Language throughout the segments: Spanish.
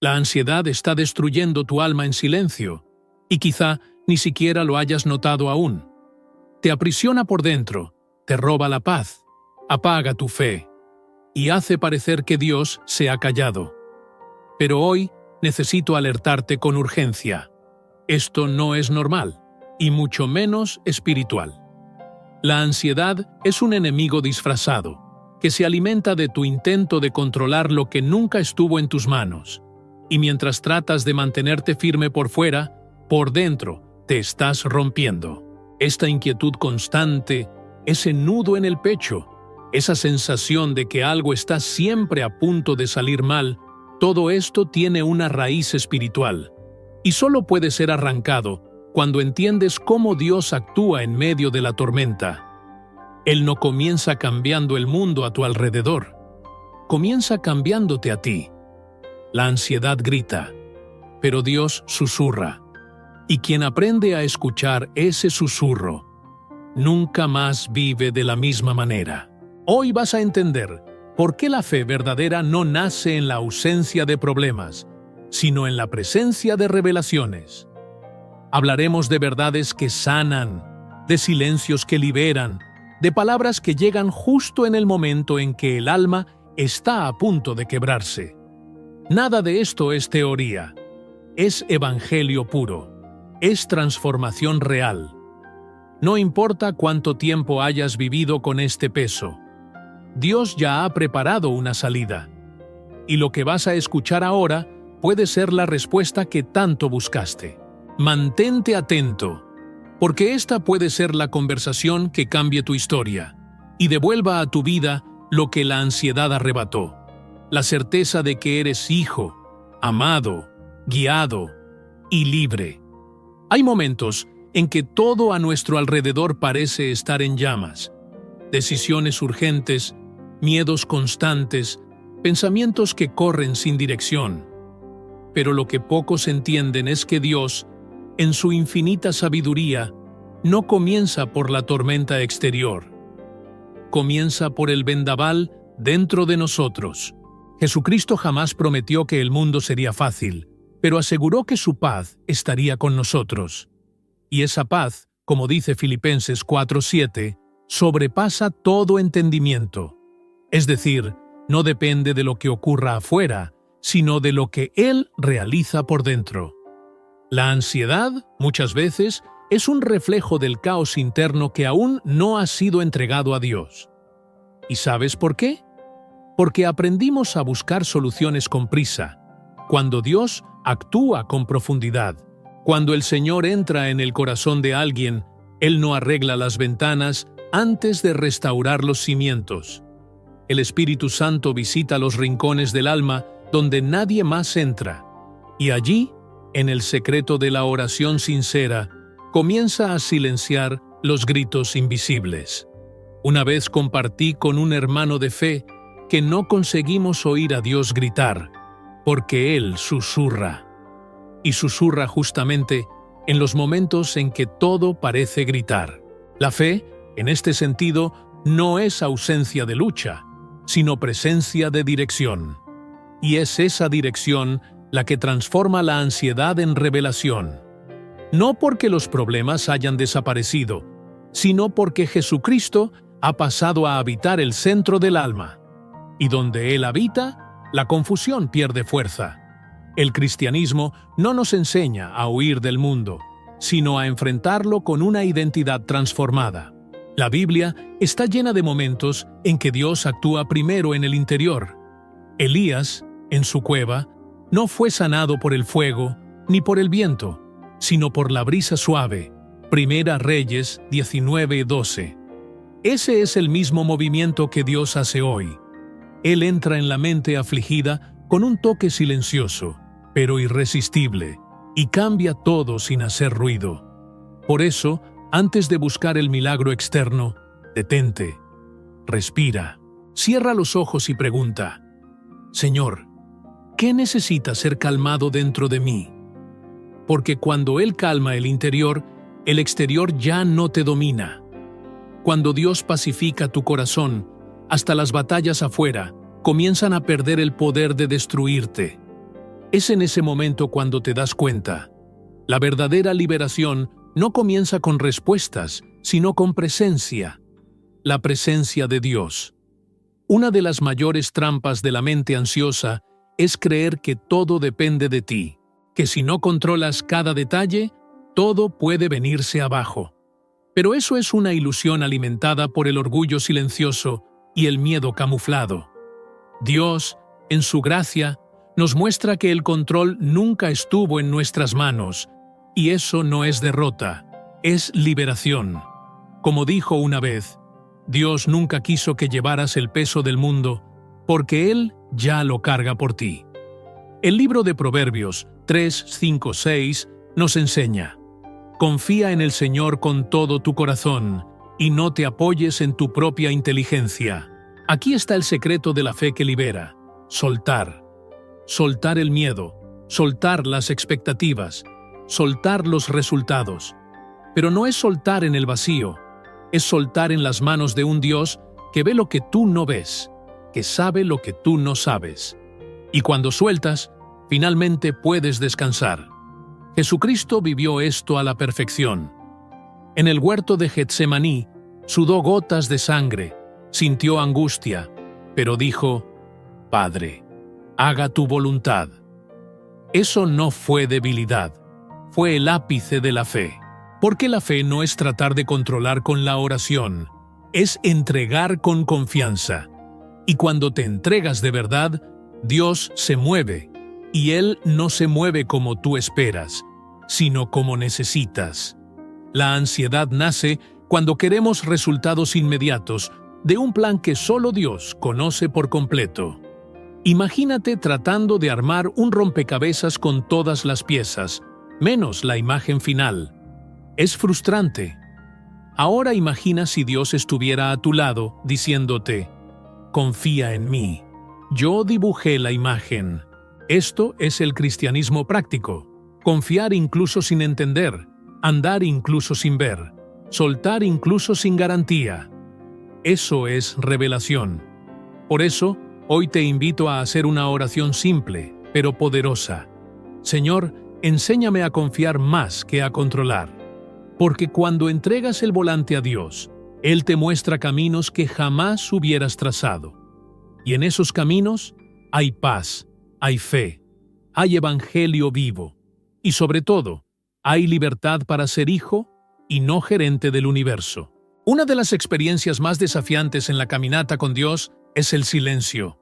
La ansiedad está destruyendo tu alma en silencio, y quizá ni siquiera lo hayas notado aún. Te aprisiona por dentro, te roba la paz, apaga tu fe, y hace parecer que Dios se ha callado. Pero hoy necesito alertarte con urgencia. Esto no es normal, y mucho menos espiritual. La ansiedad es un enemigo disfrazado, que se alimenta de tu intento de controlar lo que nunca estuvo en tus manos. Y mientras tratas de mantenerte firme por fuera, por dentro te estás rompiendo. Esta inquietud constante, ese nudo en el pecho, esa sensación de que algo está siempre a punto de salir mal, todo esto tiene una raíz espiritual. Y solo puede ser arrancado cuando entiendes cómo Dios actúa en medio de la tormenta. Él no comienza cambiando el mundo a tu alrededor. Comienza cambiándote a ti. La ansiedad grita, pero Dios susurra. Y quien aprende a escuchar ese susurro, nunca más vive de la misma manera. Hoy vas a entender por qué la fe verdadera no nace en la ausencia de problemas, sino en la presencia de revelaciones. Hablaremos de verdades que sanan, de silencios que liberan, de palabras que llegan justo en el momento en que el alma está a punto de quebrarse. Nada de esto es teoría, es evangelio puro, es transformación real. No importa cuánto tiempo hayas vivido con este peso, Dios ya ha preparado una salida. Y lo que vas a escuchar ahora puede ser la respuesta que tanto buscaste. Mantente atento, porque esta puede ser la conversación que cambie tu historia y devuelva a tu vida lo que la ansiedad arrebató. La certeza de que eres hijo, amado, guiado y libre. Hay momentos en que todo a nuestro alrededor parece estar en llamas. Decisiones urgentes, miedos constantes, pensamientos que corren sin dirección. Pero lo que pocos entienden es que Dios, en su infinita sabiduría, no comienza por la tormenta exterior. Comienza por el vendaval dentro de nosotros. Jesucristo jamás prometió que el mundo sería fácil, pero aseguró que su paz estaría con nosotros. Y esa paz, como dice Filipenses 4:7, sobrepasa todo entendimiento. Es decir, no depende de lo que ocurra afuera, sino de lo que Él realiza por dentro. La ansiedad, muchas veces, es un reflejo del caos interno que aún no ha sido entregado a Dios. ¿Y sabes por qué? Porque aprendimos a buscar soluciones con prisa, cuando Dios actúa con profundidad. Cuando el Señor entra en el corazón de alguien, Él no arregla las ventanas antes de restaurar los cimientos. El Espíritu Santo visita los rincones del alma donde nadie más entra, y allí, en el secreto de la oración sincera, comienza a silenciar los gritos invisibles. Una vez compartí con un hermano de fe que no conseguimos oír a Dios gritar, porque Él susurra. Y susurra justamente en los momentos en que todo parece gritar. La fe, en este sentido, no es ausencia de lucha, sino presencia de dirección. Y es esa dirección la que transforma la ansiedad en revelación. No porque los problemas hayan desaparecido, sino porque Jesucristo ha pasado a habitar el centro del alma. Y donde Él habita, la confusión pierde fuerza. El cristianismo no nos enseña a huir del mundo, sino a enfrentarlo con una identidad transformada. La Biblia está llena de momentos en que Dios actúa primero en el interior. Elías, en su cueva, no fue sanado por el fuego ni por el viento, sino por la brisa suave. Primera Reyes 19:12. Ese es el mismo movimiento que Dios hace hoy. Él entra en la mente afligida con un toque silencioso, pero irresistible, y cambia todo sin hacer ruido. Por eso, antes de buscar el milagro externo, detente, respira, cierra los ojos y pregunta: Señor, ¿qué necesita ser calmado dentro de mí? Porque cuando Él calma el interior, el exterior ya no te domina. Cuando Dios pacifica tu corazón, hasta las batallas afuera comienzan a perder el poder de destruirte. Es en ese momento cuando te das cuenta. La verdadera liberación no comienza con respuestas, sino con presencia. La presencia de Dios. Una de las mayores trampas de la mente ansiosa es creer que todo depende de ti, que si no controlas cada detalle, todo puede venirse abajo. Pero eso es una ilusión alimentada por el orgullo silencioso y el miedo camuflado. Dios, en su gracia, nos muestra que el control nunca estuvo en nuestras manos, y eso no es derrota, es liberación. Como dijo una vez, Dios nunca quiso que llevaras el peso del mundo, porque Él ya lo carga por ti. El libro de Proverbios 3, 5, 6 nos enseña: confía en el Señor con todo tu corazón y no te apoyes en tu propia inteligencia. Aquí está el secreto de la fe que libera: soltar. Soltar el miedo, soltar las expectativas, soltar los resultados. Pero no es soltar en el vacío, es soltar en las manos de un Dios que ve lo que tú no ves, que sabe lo que tú no sabes. Y cuando sueltas, finalmente puedes descansar. Jesucristo vivió esto a la perfección. En el huerto de Getsemaní, sudó gotas de sangre, sintió angustia, pero dijo: Padre, haga tu voluntad. Eso no fue debilidad, fue el ápice de la fe. Porque la fe no es tratar de controlar con la oración, es entregar con confianza. Y cuando te entregas de verdad, Dios se mueve, y Él no se mueve como tú esperas, sino como necesitas. La ansiedad nace cuando queremos resultados inmediatos de un plan que solo Dios conoce por completo. Imagínate tratando de armar un rompecabezas con todas las piezas, menos la imagen final. Es frustrante. Ahora imagina si Dios estuviera a tu lado diciéndote: confía en mí. Yo dibujé la imagen. Esto es el cristianismo práctico. Confiar incluso sin entender, andar incluso sin ver, soltar incluso sin garantía. Eso es revelación. Por eso, hoy te invito a hacer una oración simple, pero poderosa. Señor, enséñame a confiar más que a controlar. Porque cuando entregas el volante a Dios, Él te muestra caminos que jamás hubieras trazado. Y en esos caminos hay paz, hay fe, hay evangelio vivo. Y sobre todo, hay libertad para ser hijo y no gerente del universo. Una de las experiencias más desafiantes en la caminata con Dios es el silencio.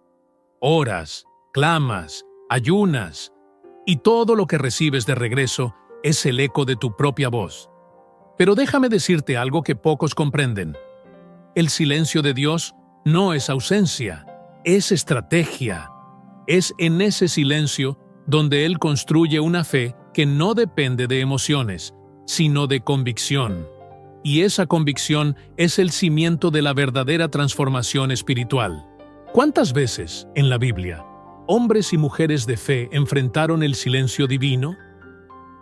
Oras, clamas, ayunas, y todo lo que recibes de regreso es el eco de tu propia voz. Pero déjame decirte algo que pocos comprenden. El silencio de Dios no es ausencia, es estrategia. Es en ese silencio donde Él construye una fe que no depende de emociones, sino de convicción. Y esa convicción es el cimiento de la verdadera transformación espiritual. ¿Cuántas veces, en la Biblia, hombres y mujeres de fe enfrentaron el silencio divino?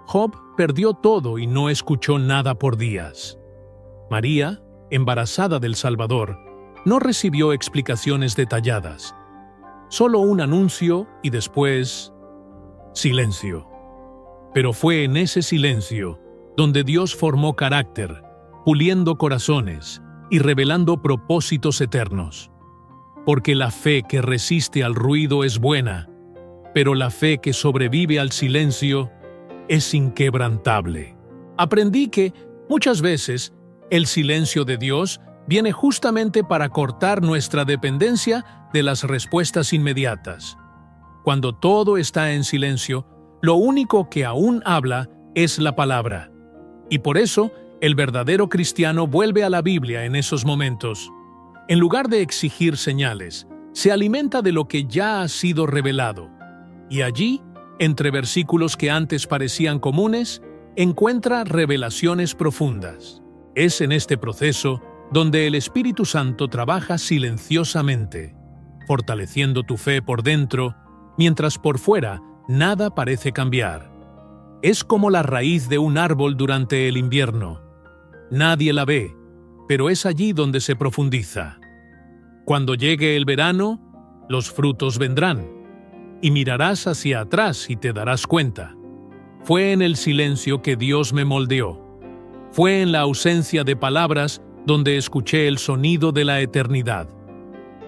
Job perdió todo y no escuchó nada por días. María, embarazada del Salvador, no recibió explicaciones detalladas. Solo un anuncio y después silencio. Pero fue en ese silencio donde Dios formó carácter, puliendo corazones y revelando propósitos eternos. Porque la fe que resiste al ruido es buena, pero la fe que sobrevive al silencio es inquebrantable. Aprendí que, muchas veces, el silencio de Dios viene justamente para cortar nuestra dependencia de las respuestas inmediatas. Cuando todo está en silencio, lo único que aún habla es la palabra. Y por eso, el verdadero cristiano vuelve a la Biblia en esos momentos. En lugar de exigir señales, se alimenta de lo que ya ha sido revelado. Y allí, entre versículos que antes parecían comunes, encuentra revelaciones profundas. Es en este proceso donde el Espíritu Santo trabaja silenciosamente, fortaleciendo tu fe por dentro, mientras por fuera nada parece cambiar. Es como la raíz de un árbol durante el invierno. Nadie la ve, pero es allí donde se profundiza. Cuando llegue el verano, los frutos vendrán. y mirarás hacia atrás y te darás cuenta. Fue en el silencio que Dios me moldeó. Fue en la ausencia de palabras donde escuché el sonido de la eternidad.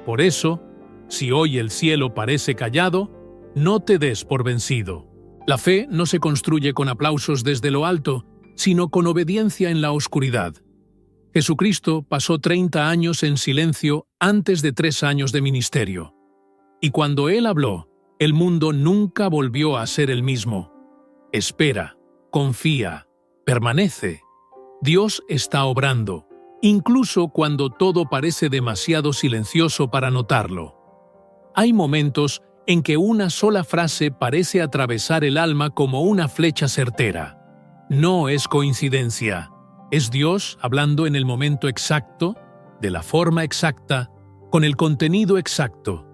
Por eso, si hoy el cielo parece callado, no te des por vencido. La fe no se construye con aplausos desde lo alto, sino con obediencia en la oscuridad. Jesucristo pasó 30 años en silencio antes de 3 años de ministerio. Y cuando Él habló, el mundo nunca volvió a ser el mismo. Espera, confía, permanece. Dios está obrando, incluso cuando todo parece demasiado silencioso para notarlo. Hay momentos en que una sola frase parece atravesar el alma como una flecha certera. No es coincidencia. Es Dios hablando en el momento exacto, de la forma exacta, con el contenido exacto.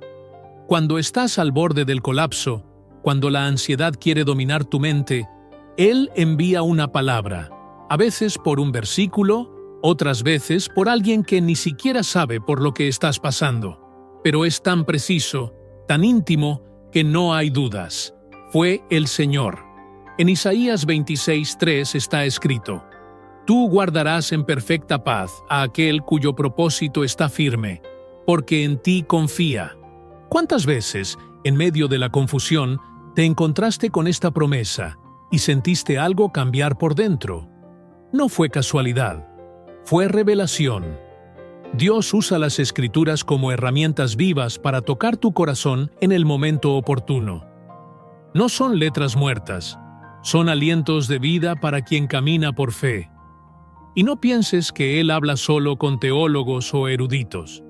Cuando estás al borde del colapso, cuando la ansiedad quiere dominar tu mente, Él envía una palabra, a veces por un versículo, otras veces por alguien que ni siquiera sabe por lo que estás pasando. Pero es tan preciso, tan íntimo, que no hay dudas. Fue el Señor. En Isaías 26:3 está escrito: Tú guardarás en perfecta paz a aquel cuyo propósito está firme, porque en ti confía. ¿Cuántas veces, en medio de la confusión, te encontraste con esta promesa y sentiste algo cambiar por dentro? No fue casualidad, fue revelación. Dios usa las Escrituras como herramientas vivas para tocar tu corazón en el momento oportuno. No son letras muertas, son alientos de vida para quien camina por fe. Y no pienses que Él habla solo con teólogos o eruditos.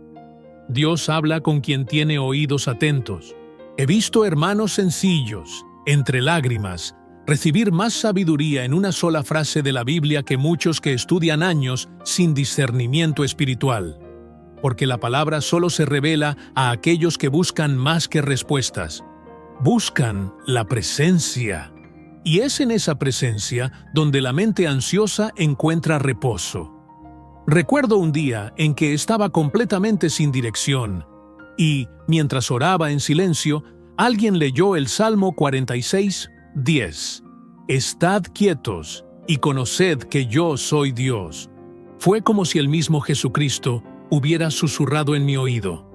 Dios habla con quien tiene oídos atentos. He visto hermanos sencillos, entre lágrimas, recibir más sabiduría en una sola frase de la Biblia que muchos que estudian años sin discernimiento espiritual. Porque la palabra solo se revela a aquellos que buscan más que respuestas. Buscan la presencia. Y es en esa presencia donde la mente ansiosa encuentra reposo. Recuerdo un día en que estaba completamente sin dirección y, mientras oraba en silencio, alguien leyó el Salmo 46:10. Estad quietos y conoced que yo soy Dios. Fue como si el mismo Jesucristo hubiera susurrado en mi oído.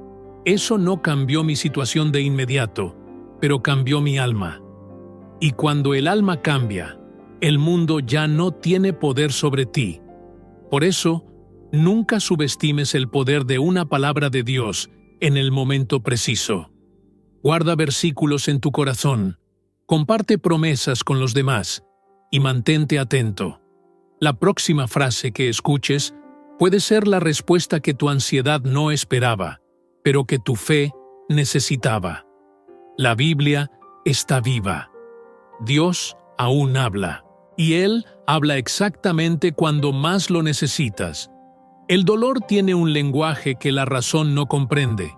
Eso no cambió mi situación de inmediato, pero cambió mi alma. Y cuando el alma cambia, el mundo ya no tiene poder sobre ti. Por eso, nunca subestimes el poder de una palabra de Dios en el momento preciso. Guarda versículos en tu corazón, comparte promesas con los demás y mantente atento. La próxima frase que escuches puede ser la respuesta que tu ansiedad no esperaba, pero que tu fe necesitaba. La Biblia está viva. Dios aún habla, y Él habla exactamente cuando más lo necesitas. El dolor tiene un lenguaje que la razón no comprende,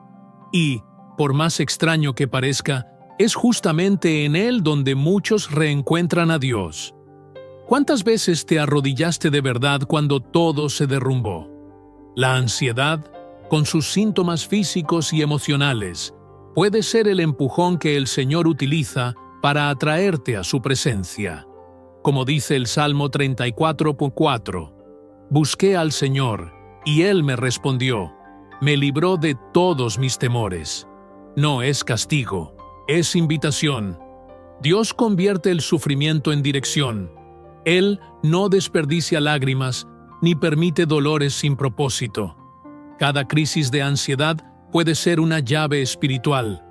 y, por más extraño que parezca, es justamente en él donde muchos reencuentran a Dios. ¿Cuántas veces te arrodillaste de verdad cuando todo se derrumbó? La ansiedad, con sus síntomas físicos y emocionales, puede ser el empujón que el Señor utiliza para atraerte a su presencia. Como dice el Salmo 34:4, busqué al Señor, y Él me respondió, me libró de todos mis temores. No es castigo, es invitación. Dios convierte el sufrimiento en dirección. Él no desperdicia lágrimas ni permite dolores sin propósito. Cada crisis de ansiedad puede ser una llave espiritual,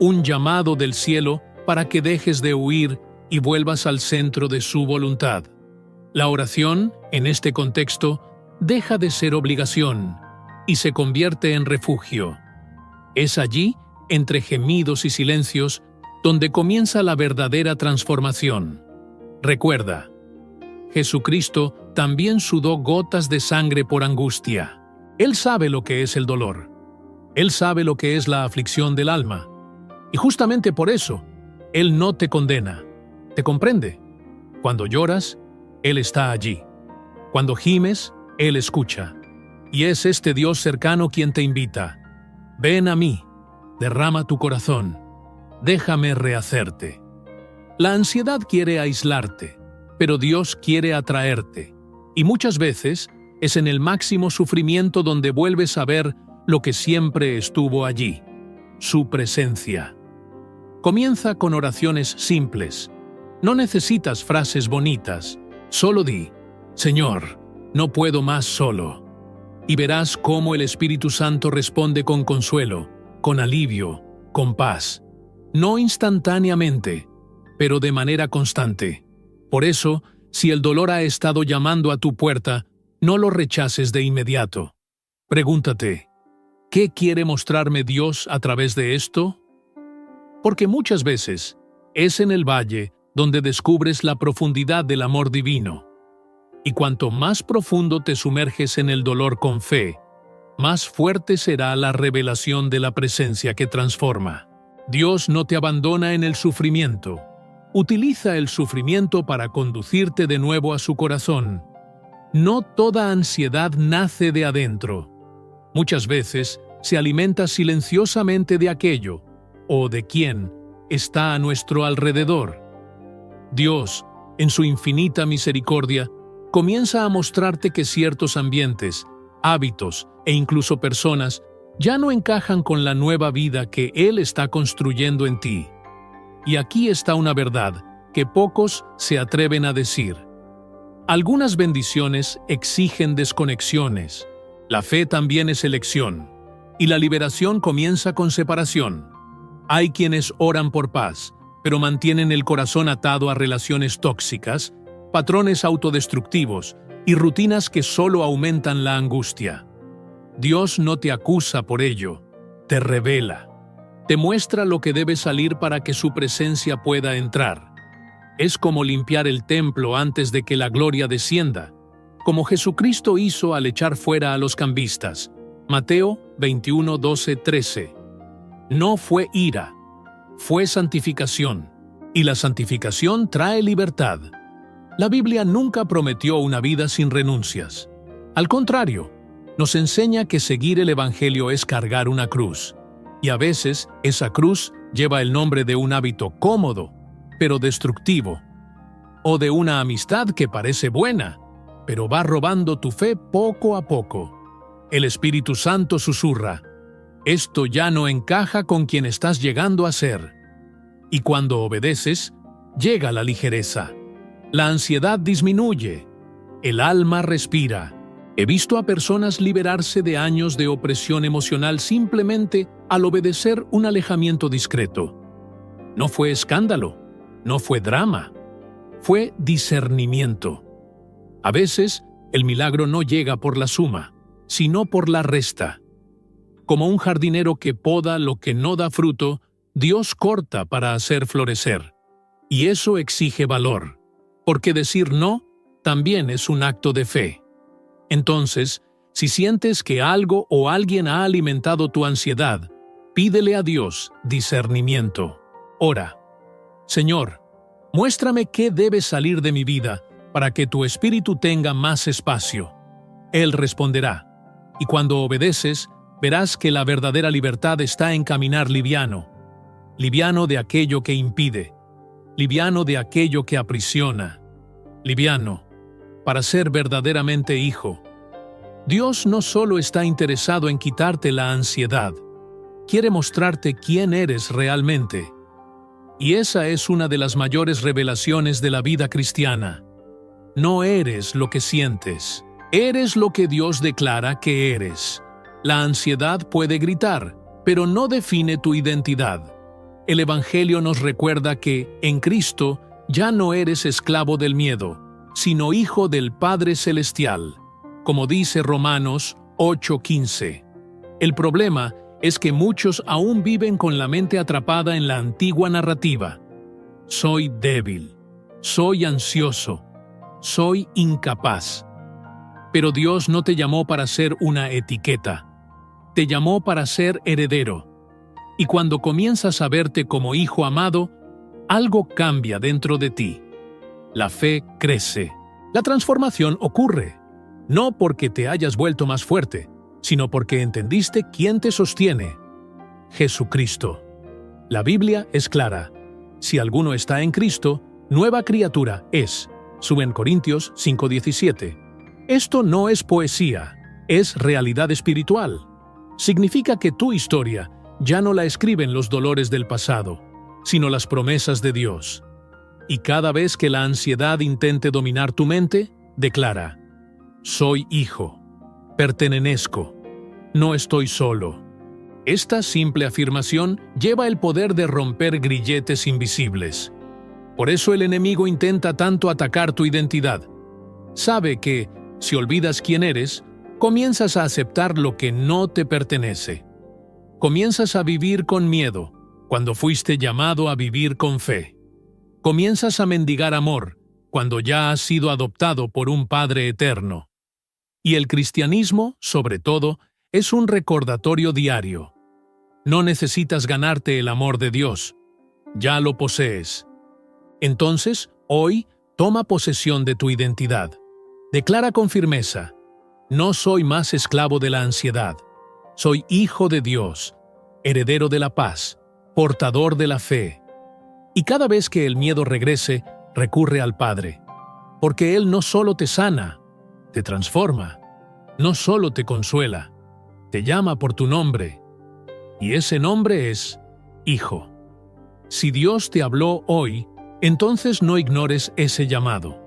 un llamado del cielo para que dejes de huir y vuelvas al centro de su voluntad. La oración, en este contexto, deja de ser obligación y se convierte en refugio. Es allí, entre gemidos y silencios, donde comienza la verdadera transformación. Recuerda, Jesucristo también sudó gotas de sangre por angustia. Él sabe lo que es el dolor. Él sabe lo que es la aflicción del alma. Y justamente por eso, Él no te condena. Te comprende. Cuando lloras, Él está allí. Cuando gimes, Él escucha. Y es este Dios cercano quien te invita. Ven a mí, derrama tu corazón. déjame rehacerte. La ansiedad quiere aislarte, pero Dios quiere atraerte. Y muchas veces es en el máximo sufrimiento donde vuelves a ver lo que siempre estuvo allí, su presencia. Comienza con oraciones simples. No necesitas frases bonitas. Solo di, Señor, no puedo más solo. Y verás cómo el Espíritu Santo responde con consuelo, con alivio, con paz. No instantáneamente, pero de manera constante. Por eso, si el dolor ha estado llamando a tu puerta, no lo rechaces de inmediato. Pregúntate, ¿qué quiere mostrarme Dios a través de esto? Porque muchas veces es en el valle donde descubres la profundidad del amor divino. Y cuanto más profundo te sumerges en el dolor con fe, más fuerte será la revelación de la presencia que transforma. Dios no te abandona en el sufrimiento. Utiliza el sufrimiento para conducirte de nuevo a su corazón. No toda ansiedad nace de adentro. Muchas veces se alimenta silenciosamente de aquello o de quien está a nuestro alrededor. Dios, en su infinita misericordia, comienza a mostrarte que ciertos ambientes, hábitos e incluso personas ya no encajan con la nueva vida que Él está construyendo en ti. Y aquí está una verdad que pocos se atreven a decir. Algunas bendiciones exigen desconexiones. La fe también es elección. Y la liberación comienza con separación. Hay quienes oran por paz, pero mantienen el corazón atado a relaciones tóxicas, patrones autodestructivos y rutinas que solo aumentan la angustia. Dios no te acusa por ello, te revela. Te muestra lo que debe salir para que su presencia pueda entrar. Es como limpiar el templo antes de que la gloria descienda, como Jesucristo hizo al echar fuera a los cambistas. Mateo 21, 12, 13. No fue ira, fue santificación, y la santificación trae libertad. La Biblia nunca prometió una vida sin renuncias. Al contrario, nos enseña que seguir el Evangelio es cargar una cruz, y a veces esa cruz lleva el nombre de un hábito cómodo, pero destructivo, o de una amistad que parece buena, pero va robando tu fe poco a poco. El Espíritu Santo susurra, esto ya no encaja con quien estás llegando a ser. Y cuando obedeces, llega la ligereza. La ansiedad disminuye. El alma respira. He visto a personas liberarse de años de opresión emocional simplemente al obedecer un alejamiento discreto. No fue escándalo, no fue drama, fue discernimiento. A veces, el milagro no llega por la suma, sino por la resta. Como un jardinero que poda lo que no da fruto, Dios corta para hacer florecer. Y eso exige valor, porque decir no también es un acto de fe. Entonces, si sientes que algo o alguien ha alimentado tu ansiedad, pídele a Dios discernimiento. Ora, Señor, muéstrame qué debe salir de mi vida para que tu espíritu tenga más espacio. Él responderá, y cuando obedeces, verás que la verdadera libertad está en caminar liviano de aquello que impide, liviano de aquello que aprisiona, liviano para ser verdaderamente hijo. Dios no solo está interesado en quitarte la ansiedad, quiere mostrarte quién eres realmente. Y esa es una de las mayores revelaciones de la vida cristiana. No eres lo que sientes, eres lo que Dios declara que eres. La ansiedad puede gritar, pero no define tu identidad. El Evangelio nos recuerda que, en Cristo, ya no eres esclavo del miedo, sino hijo del Padre Celestial, como dice Romanos 8:15. El problema es que muchos aún viven con la mente atrapada en la antigua narrativa. Soy débil, soy ansioso, soy incapaz. Pero Dios no te llamó para ser una etiqueta, te llamó para ser heredero. Y cuando comienzas a verte como hijo amado, algo cambia dentro de ti. La fe crece. La transformación ocurre, no porque te hayas vuelto más fuerte, sino porque entendiste quién te sostiene: Jesucristo. La Biblia es clara. Si alguno está en Cristo, nueva criatura es. En Corintios 5:17. Esto no es poesía, es realidad espiritual. Significa que tu historia ya no la escriben los dolores del pasado, sino las promesas de Dios. Y cada vez que la ansiedad intente dominar tu mente, declara: soy hijo, pertenezco, no estoy solo. Esta simple afirmación lleva el poder de romper grilletes invisibles. Por eso el enemigo intenta tanto atacar tu identidad. Sabe que, si olvidas quién eres, comienzas a aceptar lo que no te pertenece. Comienzas a vivir con miedo, cuando fuiste llamado a vivir con fe. Comienzas a mendigar amor, cuando ya has sido adoptado por un Padre eterno. Y el cristianismo, sobre todo, es un recordatorio diario. No necesitas ganarte el amor de Dios. Ya lo posees. Entonces, hoy, toma posesión de tu identidad. Declara con firmeza: no soy más esclavo de la ansiedad. Soy hijo de Dios, heredero de la paz, portador de la fe. Y cada vez que el miedo regrese, recurre al Padre. Porque Él no solo te sana, te transforma. No solo te consuela, te llama por tu nombre. Y ese nombre es Hijo. Si Dios te habló hoy, entonces no ignores ese llamado.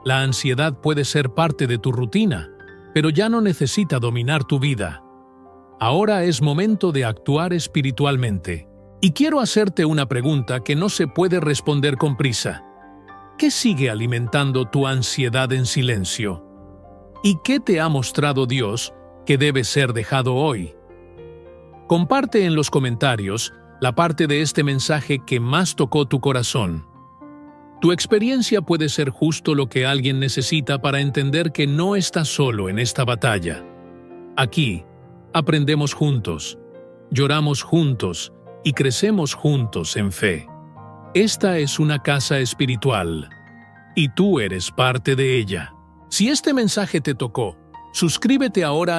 La ansiedad puede ser parte de tu rutina, pero ya no necesita dominar tu vida. Ahora es momento de actuar espiritualmente. Y quiero hacerte una pregunta que no se puede responder con prisa. ¿Qué sigue alimentando tu ansiedad en silencio? ¿Y qué te ha mostrado Dios que debe ser dejado hoy? Comparte en los comentarios la parte de este mensaje que más tocó tu corazón. Tu experiencia puede ser justo lo que alguien necesita para entender que no estás solo en esta batalla. Aquí, aprendemos juntos, lloramos juntos y crecemos juntos en fe. Esta es una casa espiritual, y tú eres parte de ella. Si este mensaje te tocó, suscríbete ahora